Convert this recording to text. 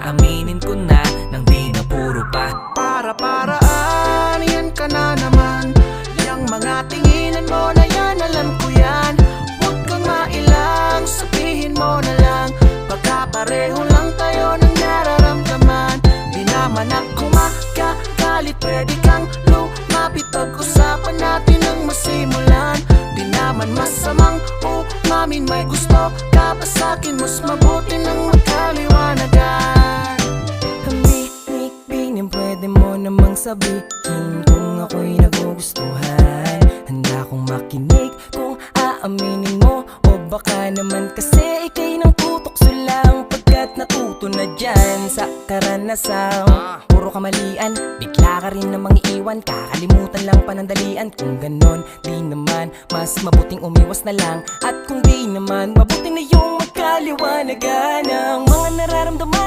aaminin ko na nang di na puro pa Para-paraan, yan ka na naman. Yang mga tinginan mo na yan, alam ko yan. Huwag kang mailang, sabihin mo na lang. Baka pareho lang tayo ng nararamdaman. Di naman ako makakalit, pwede kang lumapit. Pag-usapan natin ang masimulan. Di naman masamang umamin, may gusto ka pa sa'kin. Mas mabuti nang magkaliwanagan. Pining pwede mo namang sabihin kung ako'y nagugustuhan. Handa kong makinig kung aaminin mo. O baka naman kasi ika'y nang tutok sulang, pagkat natuto na dyan sa karanasang puro kamalian. Bigla ka rin namang iiwan, kakalimutan lang panandalian. Kung ganon, di naman, mas mabuting umiwas na lang. At kung di naman, mabuti na yung magkaliwanagan ang mga nararamdaman.